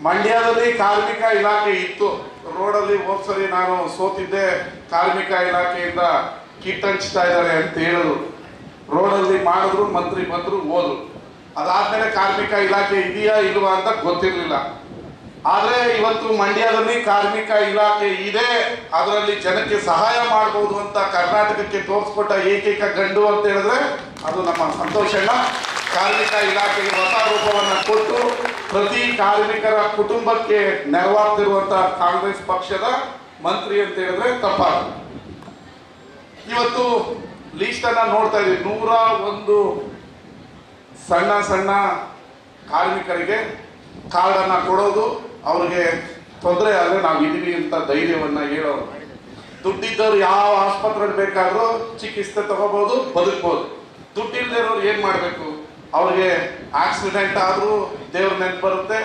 ಮಂಡ್ಯದಲ್ಲಿ ಕಾರ್ಮಿಕ ಇಲಾಖೆ ಇತ್ತು. ರೋಡಲ್ಲಿ ಹೋದ್ಸರಿ ನಾನು ಸೋತಿದ್ದೆ, ಕಾರ್ಮಿಕ ಇಲಾಖೆಯಿಂದ ಕಿಟ್ ಹಂಚ್ತಾ ಇದ್ದಾರೆ ಅಂತ ಹೇಳಿದ್ರು. ರೋಡಲ್ಲಿ ಮಾಡಿದ್ರು, ಮಂತ್ರಿ ಬಂದ್ರು, ಹೋದ್ರು. ಅದಾದ್ಮೇಲೆ ಕಾರ್ಮಿಕ ಇಲಾಖೆ ಇದೆಯಾ ಇಲ್ವಾ ಅಂತ ಗೊತ್ತಿರಲಿಲ್ಲ. ಆದರೆ ಇವತ್ತು ಮಂಡ್ಯದಲ್ಲಿ ಕಾರ್ಮಿಕ ಇಲಾಖೆ ಇದೆ, ಅದರಲ್ಲಿ ಜನಕ್ಕೆ ಸಹಾಯ ಮಾಡಬಹುದು ಅಂತ ಕರ್ನಾಟಕಕ್ಕೆ ತೋರಿಸ್ಕೊಟ್ಟ ಏಕೈಕ ಗಂಡು ಅಂತ ಹೇಳಿದ್ರೆ ಅದು ನಮ್ಮ ಸಂತೋಷಣ್ಣ. ಕಾರ್ಮಿಕ ಇಲಾಖೆಗೆ ಹೊಸ ರೂಪವನ್ನು ಕೊಟ್ಟು ಪ್ರತಿ ಕಾರ್ಮಿಕರ ಕುಟುಂಬಕ್ಕೆ ನೆರವಾಗ್ತಿರುವಂತಹ ಕಾಂಗ್ರೆಸ್ ಪಕ್ಷದ ಮಂತ್ರಿ ಅಂತ ಹೇಳಿದ್ರೆ ತಪ್ಪಾಗಲ್ಲ. ಇವತ್ತು ಲೀಸ್ಟ್ ಅನ್ನ ನೋಡ್ತಾ ಇದ್ದೀವಿ. 101 ಸಣ್ಣ ಸಣ್ಣ ಕಾರ್ಮಿಕರಿಗೆ ಕಾರ್ಡ್ ಅನ್ನ ಕೊಡೋದು, ಅವ್ರಿಗೆ ತೊಂದರೆ ಆದರೆ ನಾವು ಇದೀವಿ ಅಂತ ಧೈರ್ಯವನ್ನ ಹೇಳೋರು. ದುಡ್ಡಿದ್ದವ್ರು ಯಾವ ಆಸ್ಪತ್ರೆಗೆ ಬೇಕಾದ್ರೂ ಚಿಕಿತ್ಸೆ ತಗೋಬಹುದು, ಬದುಕಬಹುದು. ದುಡ್ಡಿಲ್ದಿರೋರು ಏನ್ ಮಾಡ್ಬೇಕು? ಅವ್ರಿಗೆ ಆಕ್ಸಿಡೆಂಟ್ ಆದ್ರೂ ದೇವ್ರ ನೆನಪು ಬರುತ್ತೆ,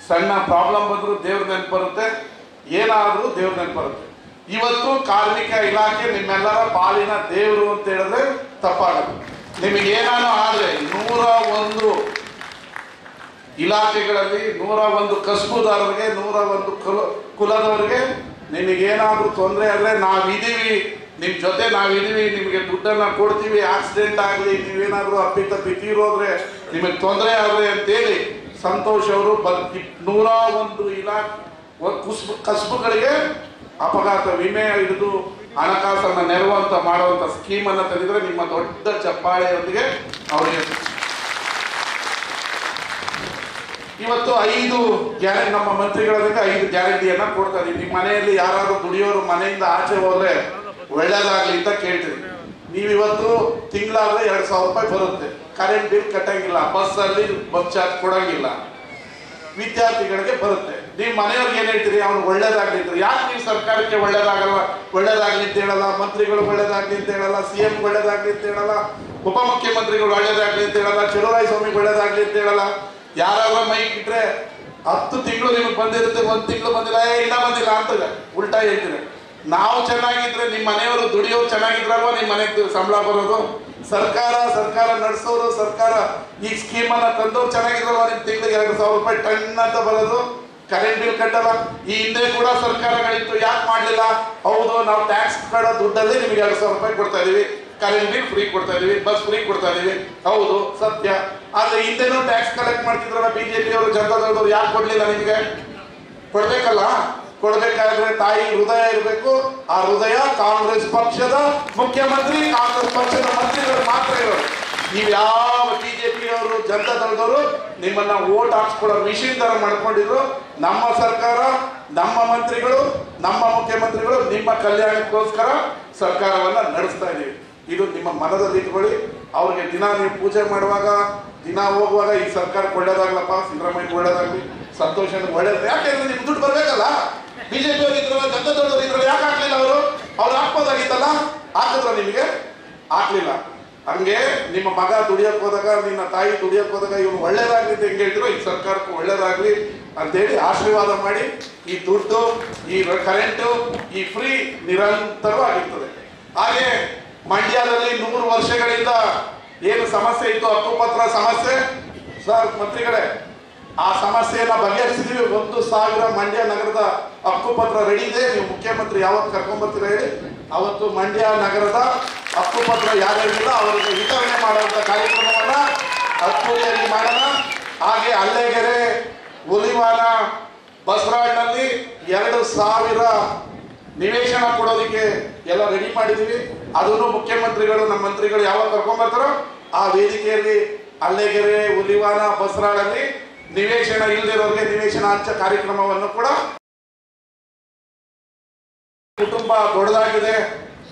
ಸಣ್ಣ ಪ್ರಾಬ್ಲಮ್ ಬಂದ್ರು ದೇವ್ರ ನೆನಪು ಬರುತ್ತೆ, ಏನಾದ್ರೂ ದೇವ್ರ ನೆನಪು ಬರುತ್ತೆ. ಇವತ್ತು ಕಾರ್ಮಿಕ ಇಲಾಖೆ ನಿಮ್ಮೆಲ್ಲರ ಪಾಲಿನ ದೇವರು ಅಂತ ಹೇಳಿದ್ರೆ ತಪ್ಪಾಗುತ್ತೆ. ನಿಮಗೆ ಏನಾನು ಆದ್ರೆ 101 ಇಲಾಖೆಗಳಲ್ಲಿ 101 ಕಸಬುದಾರರಿಗೆ 101 ಕುಲದವರಿಗೆ ನಿಮಗೇನಾದ್ರೂ ತೊಂದರೆ ಆದ್ರೆ ನಾವಿದೀವಿ, ನಿಮ್ ಜೊತೆ ನಾವಿದೀವಿ, ನಿಮಗೆ ದುಡ್ಡನ್ನ ಕೊಡ್ತೀವಿ. ಆಕ್ಸಿಡೆಂಟ್ ಆಗಲಿ, ನೀವೇನಾದ್ರೂ ಅಪ್ಪಿತಪ್ಪಿ ತೀರೋದ್ರೆ, ನಿಮಗೆ ತೊಂದರೆ ಆದ್ರೆ ಅಂತೇಳಿ ಸಂತೋಷ್ ಅವರು 101 ಕಸಬುಗಳಿಗೆ ಅಪಘಾತ ವಿಮೆ ಹಿಡಿದು ಹಣಕಾಸನ್ನ ನೆರವು ಅಂತ ಮಾಡುವಂತ ಸ್ಕೀಮ್ ಅನ್ನ ತೆಗೆದ್ರೆ ನಿಮ್ಮ ದೊಡ್ಡ ಚಪ್ಪಾಳೆಯೊಂದಿಗೆ ಅವರಿಗೆ ಇವತ್ತು 5 ಗ್ಯಾರಂಟಿ ನಮ್ಮ ಮಂತ್ರಿಗಳಿಂದ 5 ಗ್ಯಾರಂಟಿಯನ್ನ ಕೊಡ್ತಾ ಇದೀವಿ. ನಿಮ್ಮ ಮನೆಯಲ್ಲಿ ಯಾರಾದ್ರೂ ದುಡಿಯೋರು ಮನೆಯಿಂದ ಆಚೆ ಹೋದ್ರೆ ಒಳ್ಳೇದಾಗ್ಲಿ ಅಂತ ಕೇಳ್ತೀವಿ. ನೀವಿವತ್ತು ತಿಂಗಳಾದ್ರೆ 2,000 ರೂಪಾಯಿ ಬರುತ್ತೆ, ಕರೆಂಟ್ ಬಿಲ್ ಕಟ್ಟಂಗಿಲ್ಲ, ಬಸ್ ಅಲ್ಲಿ ಬಸ್ ಚಾರ್ಜ್ ಕೊಡಂಗಿಲ್ಲ, ವಿದ್ಯಾರ್ಥಿಗಳಿಗೆ ಬರುತ್ತೆ. ನೀವು ಮನೆಯವ್ರಿಗೆ ಏನ್ ಹೇಳ್ತೀರಿ? ಅವ್ನು ಒಳ್ಳೇದಾಗ್ಲಿ ಅಂತೀರಿ. ಯಾಕೆ ನೀವು ಸರ್ಕಾರಕ್ಕೆ ಒಳ್ಳೇದಾಗ್ಲಿ ಅಂತ ಹೇಳಲ್ಲ, ಮಂತ್ರಿಗಳು ಒಳ್ಳೇದಾಗ್ಲಿ ಅಂತ ಹೇಳಲ್ಲ, CM ಒಳ್ಳೇದಾಗ್ಲಿ ಅಂತ ಹೇಳಲ್ಲ, ಉಪಮುಖ್ಯಮಂತ್ರಿಗಳು ಒಳ್ಳೇದಾಗ್ಲಿ ಅಂತ ಹೇಳಲ್ಲ, ಚಲುವರಾಯಸ್ವಾಮಿ ಒಳ್ಳೇದಾಗ್ಲಿ ಅಂತ ಹೇಳಲ್ಲ. ಯಾರಾದ್ರೂ ಮೈಕ್ ಇಟ್ರೆ 10 ತಿಂಗಳು ನಿಮಗೆ ಬಂದಿರುತ್ತೆ, 1 ತಿಂಗಳು ಬಂದಿಲ್ಲ, ಇನ್ನ ಬಂದಿಲ್ಲ ಅಂತ ಉಲ್ಟಾ ಹೇಳ್ತೀರಿ. ನಾವು ಚೆನ್ನಾಗಿದ್ರೆ ನಿಮ್ಮ ಮನೆಯವರು ದುಡಿಯೋರು ಚೆನ್ನಾಗಿದ್ರಲ್ವಾ ನಿಮ್ಮ ಮನೆಗೆ ಸಂಬಳ ಬರೋದು? ಸರ್ಕಾರ ನಡೆಸೋರು, ಸರ್ಕಾರ ಈ ಸ್ಕೀಮ್ ಅನ್ನ ತಂದವ್ರು ಚೆನ್ನಾಗಿದ್ರಲ್ವಾ ನಿಮ್ ತಿಂಗಳಿಗೆ 2,000 ರೂಪಾಯಿ ಟನ್ ಅಂತ ಬರೋದು? ಕರೆಂಟ್ ಬಿಲ್ ಕಟ್ಟಲ್ಲ. ಈ ಹಿಂದೆ ಕೂಡ ಸರ್ಕಾರಗಳಿತ್ತು, ಯಾಕೆ ಮಾಡ್ಲಿಲ್ಲ? ಹೌದು, ನಾವು ಟ್ಯಾಕ್ಸ್ ಕಟ್ಟೋ ದುಡ್ಡಲ್ಲಿ ನಿಮಗೆ 2,000 ರೂಪಾಯಿ ಕೊಡ್ತಾ ಇದೀವಿ, ಕರೆಂಟ್ ಬಿಲ್ ಫ್ರೀ ಕೊಡ್ತಾ ಇದೀವಿ, ಬಸ್ ಫ್ರೀ ಕೊಡ್ತಾ ಇದೀವಿ, ಹೌದು ಸತ್ಯ. ಆದ್ರೆ ಹಿಂದೆನೂ ಟ್ಯಾಕ್ಸ್ ಕಲೆಕ್ಟ್ ಮಾಡ್ತಿದ್ರಲ್ಲ ಬಿಜೆಪಿ ಅವರು, ಜನತಾದಳದವ್ರು, ಯಾಕೆ ಕೊಡ್ಲಿಲ್ಲ? ನಿಮಗೆ ಕೊಡ್ಬೇಕಲ್ಲ. ಕೊಡ್ಬೇಕಾದ್ರೆ ತಾಯಿ ಹೃದಯ ಇರಬೇಕು. ಆ ಹೃದಯ ಕಾಂಗ್ರೆಸ್ ಪಕ್ಷದ ಮುಖ್ಯಮಂತ್ರಿ, ಕಾಂಗ್ರೆಸ್ ಪಕ್ಷದ ಮಂತ್ರಿಗಳು ಮಾತ್ರ ಇರೋರು. ನೀವು ಯಾವ ಬಿಜೆಪಿ ಅವರು, ಜನತಾದಳದವರು ನಿಮ್ಮನ್ನ ವೋಟ್ ಹಾಕ್ಸ್ಕೊಡೋ ಮಿಷಿನ್ ತರ ಮಾಡ್ಕೊಂಡಿದ್ರು. ನಮ್ಮ ಸರ್ಕಾರ, ನಮ್ಮ ಮಂತ್ರಿಗಳು, ನಮ್ಮ ಮುಖ್ಯಮಂತ್ರಿಗಳು ನಿಮ್ಮ ಕಲ್ಯಾಣಕ್ಕೋಸ್ಕರ ಸರ್ಕಾರವನ್ನ ನಡೆಸ್ತಾ ಇದೀವಿ. ಇದು ನಿಮ್ಮ ಮನದಲ್ಲಿ ಇಟ್ಕೊಳ್ಳಿ. ಅವ್ರಿಗೆ ದಿನ ನೀವು ಪೂಜೆ ಮಾಡುವಾಗ, ದಿನ ಹೋಗುವಾಗ ಈ ಸರ್ಕಾರಕ್ಕೆ ಒಳ್ಳೇದಾಗ್ಲಪ್ಪ, ಸಿದ್ದರಾಮಯ್ಯ ಒಳ್ಳೇದಾಗ್ಲಿ, ಸಂತೋಷನಿಗೆ ಒಳ್ಳೇದು. ಯಾಕೆಂದ್ರೆ ನಿಮ್ಗೆ ದುಡ್ಡು ಬರ್ಬೇಕಲ್ಲ. ಬಿಜೆಪಿ ಅವರು ಇದ್ರಲ್ಲ, ಜನತಾದಳದವರು ಇದ್ರಲ್ಲ, ಯಾಕೆ ಹಾಕ್ಲಿಲ್ಲ? ಅವ್ರು ಹಾಕ್ಬೋದಾಗಿತ್ತಲ್ಲ, ಹಾಕಿದ್ರ? ನಿಮಗೆ ಹಾಕ್ಲಿಲ್ಲ. ಹಂಗೆ ನಿಮ್ಮ ಮಗ ದುಡಿಯಕ್ ಹೋದಾಗ, ನಿನ್ನ ತಾಯಿ ದುಡಿಯಕ್ ಹೋದಾಗ ಇವ್ನು ಒಳ್ಳೇದಾಗ್ಲಿ ಅಂತ ಹೆಂಗೆ ಹೇಳಿದ್ರು, ಈ ಸರ್ಕಾರಕ್ಕೂ ಒಳ್ಳೇದಾಗ್ಲಿ ಅಂತೇಳಿ ಆಶೀರ್ವಾದ ಮಾಡಿ ಈ ದುಡ್ಡು, ಈ ಕರೆಂಟು, ಈ ಫ್ರೀ ನಿರಂತರವಾಗಿರ್ತದೆ. ಹಾಗೆ ಮಂಡ್ಯದಲ್ಲಿ 100 ವರ್ಷಗಳಿಂದ ಏನು ಸಮಸ್ಯೆ ಇತ್ತು, ಹಕ್ಕುಪತ್ರ ಸಮಸ್ಯೆ, ಸರ್ ಮಂತ್ರಿಗಳೇ, ಆ ಸಮಸ್ಯೆಯನ್ನ ಬಗೆಹರಿಸಿದ್ವಿ. 1,000 ಮಂಡ್ಯ ನಗರದ ಹಕ್ಕುಪತ್ರ ರೆಡಿ ಇದೆ. ನೀವು ಮುಖ್ಯಮಂತ್ರಿ ಯಾವತ್ತು ಕರ್ಕೊಂಡ್ಬರ್ತೀರ ಹೇಳಿ, ಅವತ್ತು ಮಂಡ್ಯ ನಗರದ ಹಕ್ಕುಪತ್ರ ಯಾರ್ಯಾರಿಲ್ಲ ಅವರಿಗೆ ವಿತರಣೆ ಮಾಡುವಂತ ಕಾರ್ಯಕ್ರಮವನ್ನ ಅದ್ದೂರಿಯಾಗಿ ಮಾಡೋಣ. ಹಾಗೆ ಅಲ್ಲೆಗೆರೆ, ಹುಲಿವಾನ, ಬಸರಾಳ್ನಲ್ಲಿ 2,000 ನಿವೇಶನ ಕೊಡೋದಕ್ಕೆ ಎಲ್ಲ ರೆಡಿ ಮಾಡಿದೀವಿ. ಅದನ್ನು ಮುಖ್ಯಮಂತ್ರಿಗಳು, ನಮ್ಮ ಮಂತ್ರಿಗಳು ಯಾವಾಗ ಕರ್ಕೊಂಡ್ಬರ್ತಾರೋ ಆ ವೇದಿಕೆಯಲ್ಲಿ ಅಲ್ಲೆಗೆರೆ, ಹುಲಿವಾನ, ಬಸರಾಳಲ್ಲಿ ನಿವೇಶನ ಇಲ್ಲದಿರೋರಿಗೆ ನಿವೇಶನ ಹಂಚ ಕಾರ್ಯಕ್ರಮವನ್ನು ಕೂಡ. ಕುಟುಂಬ ದೊಡ್ಡದಾಗಿದೆ,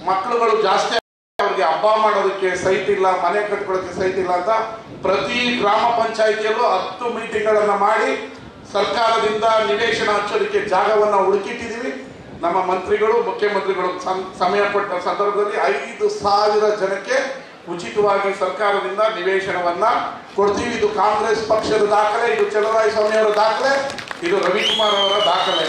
ಮಕ್ಕಳುಗಳು ಜಾಸ್ತಿ, ಅವ್ರಿಗೆ ಹಬ್ಬ ಮಾಡೋದಕ್ಕೆ ಸೈಟ್ ಇಲ್ಲ, ಮನೆ ಕಟ್ಕೊಳ್ಳೋಕೆ ಸೈಟ್ ಇಲ್ಲ ಅಂತ ಪ್ರತಿ ಗ್ರಾಮ ಪಂಚಾಯಿತಿಯಲ್ಲೂ 10 ಮೀಟಿಂಗ್ಗಳನ್ನ ಮಾಡಿ ಸರ್ಕಾರದಿಂದ ನಿವೇಶನ ಹಂಚೋದಕ್ಕೆ ಜಾಗವನ್ನ ಹುಡುಕಿಟ್ಟಿದ್ದೀವಿ. ನಮ್ಮ ಮಂತ್ರಿಗಳು, ಮುಖ್ಯಮಂತ್ರಿಗಳು ಸಮಯ ಕೊಟ್ಟ ಸಂದರ್ಭದಲ್ಲಿ 5,000 ಜನಕ್ಕೆ ಉಚಿತವಾಗಿ ಸರ್ಕಾರದಿಂದ ನಿವೇಶನವನ್ನ ಕೊಡ್ತೀವಿ. ಇದು ಕಾಂಗ್ರೆಸ್ ಪಕ್ಷದ ದಾಖಲೆ, ಇದು ಚಲುವರಾಯಸ್ವಾಮಿ ಅವರ ದಾಖಲೆ, ಇದು ರವಿಕುಮಾರ್ ಅವರ ದಾಖಲೆ.